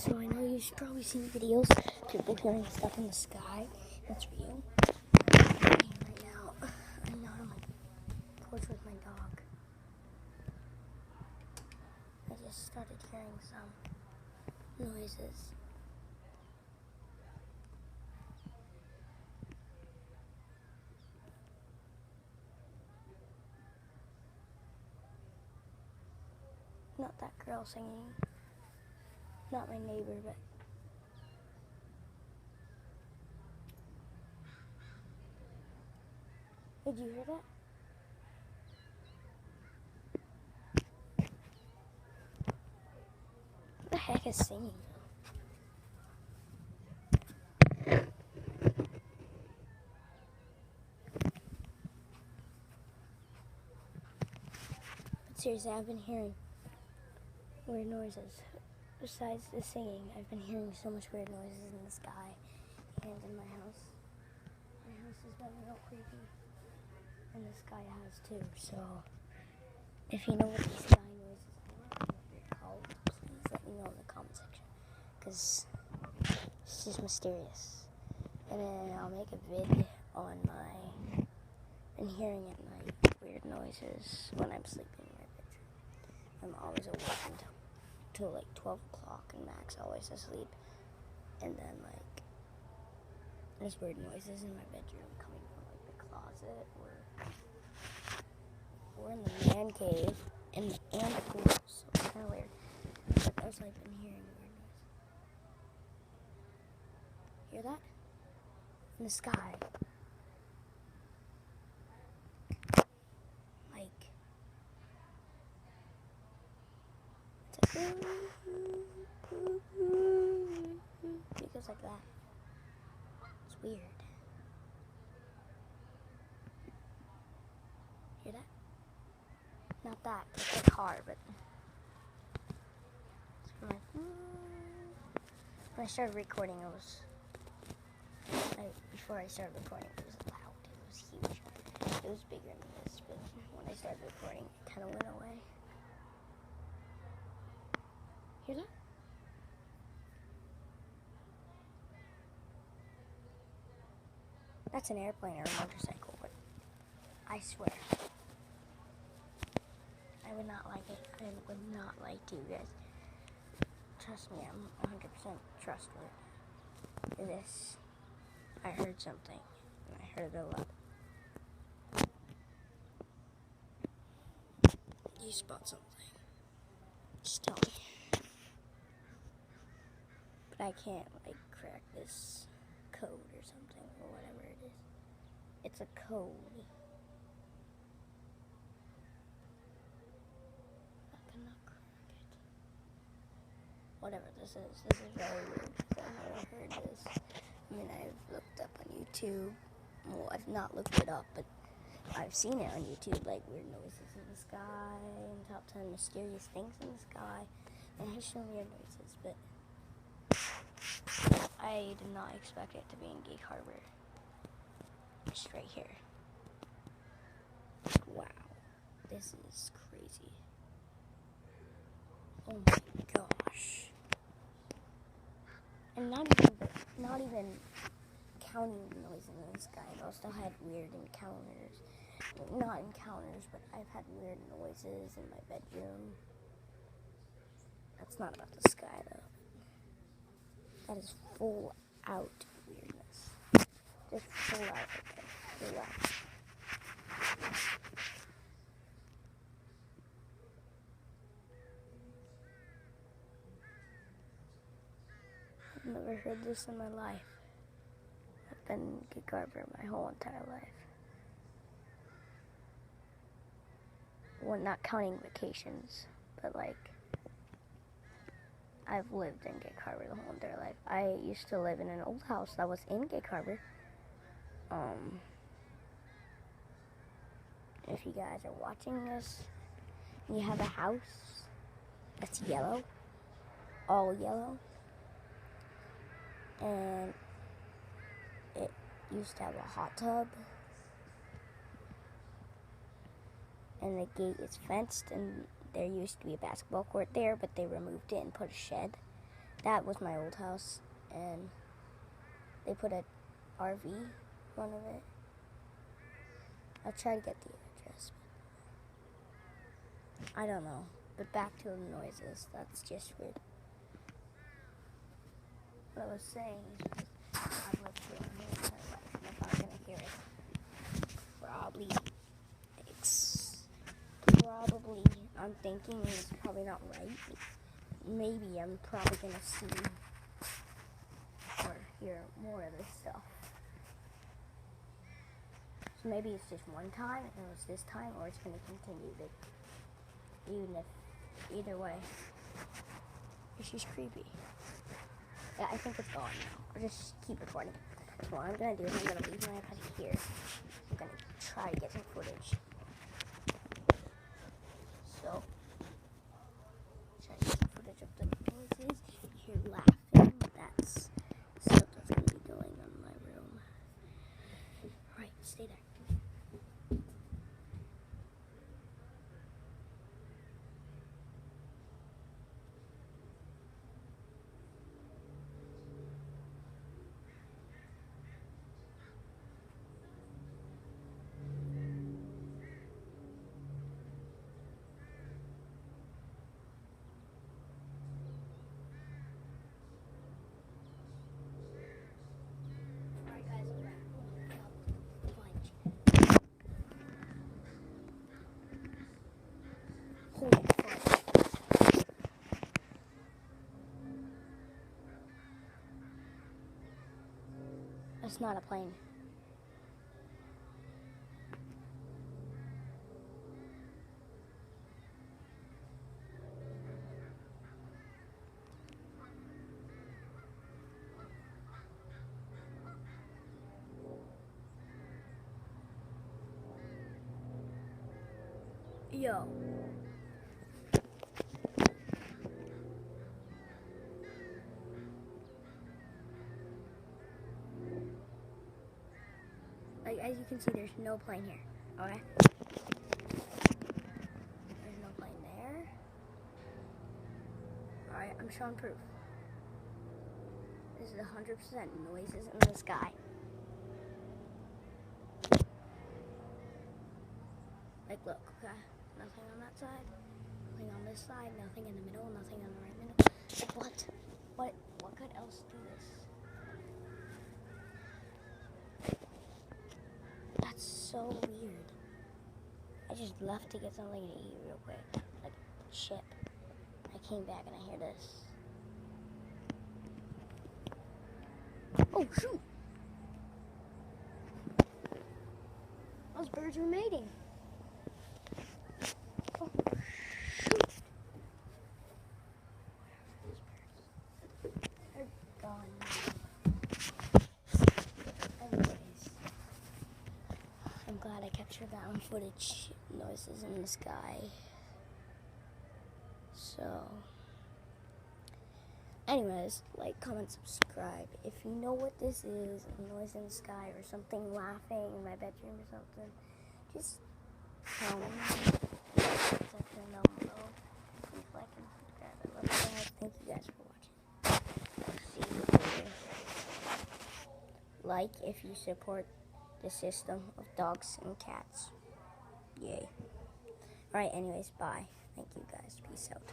So I know you've probably seen videos, people hearing stuff in the sky. That's real. Right now, I'm out on my porch with my dog. I just started hearing some noises. Not that girl singing. Not my neighbor, but... Did you hear that? What the heck is singing? But seriously, I've been hearing weird noises. Besides the singing, I've been hearing so much weird noises in the sky and in my house. My house has been real creepy. And the sky has too, so if you know what these sky noises are, what they're called, please let me know in the comment section, because it's just mysterious. And then I'll make a vid on my been hearing at night weird noises when I'm sleeping in my bedroom. I'm always awake until like 12 o'clock, and Max always asleep, and then like there's weird noises in my bedroom coming from like the closet or in the man cave and the pool, so it's kind of weird. But there's like been hearing weird noises. Hear that? In the sky. Like it's like it goes like that. It's weird. Hear that? Not that, it's a car, but it's like, when I started recording, before I started recording, it was loud. It was huge. It was bigger than this, but when I started recording, it kind of went away. Hear that? That's an airplane or a motorcycle, but I swear, I would not like it. I would not like to, guys. Trust me, I'm 100% trustworthy. This, I heard something, and I heard it a lot. You spot something, just tell me. But I can't, like, crack this code or something, or whatever it is. It's a code. I cannot crack it. Whatever this is very weird, because I've never heard this. I mean, I've looked up on YouTube. Well, I've not looked it up, but I've seen it on YouTube, like weird noises in the sky, and top 10 mysterious things in the sky, and I show weird noises, but I did not expect it to be in Gig Harbor. Just right here. Wow, this is crazy. Oh my gosh. And not even counting the noises in the sky. I've also had weird encounters. Not encounters, but I've had weird noises in my bedroom. That's not about the sky, though. That is full out weirdness. Just full out, okay? Full out. I've never heard this in my life. I've been in Gig Harbor my whole entire life. Well, not counting vacations, but like, I've lived in Gig Harbor the whole entire life. I used to live in an old house that was in Gig Harbor. If you guys are watching this, and you have a house that's yellow, all yellow, and it used to have a hot tub, and the gate is fenced, and there used to be a basketball court there, but they removed it and put a shed. that was my old house, and they put a RV in front of it. I'll try to get the address. I don't know. But back to the noises. That's just weird. What I was saying is I've lived here my entire life, and if I'm gonna hear it, probably, I'm thinking it's probably not right. Maybe I'm probably gonna see or hear more of this stuff. So maybe it's just one time, and it was this time, or it's gonna continue. Either way, it's just creepy. Yeah, I think it's gone now. I'll just keep recording. So what I'm gonna do is I'm gonna leave my iPad here. I'm gonna try to get some footage. So, try to get some footage of the noises. Hear laughing. That's stuff that's gonna be going on in my room. Alright, stay there. Holy fuck. That's not a plane. Yo. Like, as you can see, there's no plane here. Okay? There's no plane there. Alright, I'm showing proof. This is 100% noises in the sky. Like, look, okay? Nothing on that side, nothing on this side, nothing in the middle, nothing on the right middle. Like, what could else do this? That's so weird. I just left to get something to eat real quick. Like, shit. I came back and I hear this. Oh, shoot! Those birds were mating. Oh, shoot! They're gone. Anyways, I'm glad I captured that on footage. Noises in the sky. So, anyways, like, comment, subscribe. If you know what this is, a noise in the sky or something laughing in my bedroom or something, just tell me. Section down below. Please like and subscribe. I love you guys. Thank you guys for watching. See you later. Like if you support the system of dogs and cats. Yay. Alright, anyways, bye. Thank you guys. Peace out.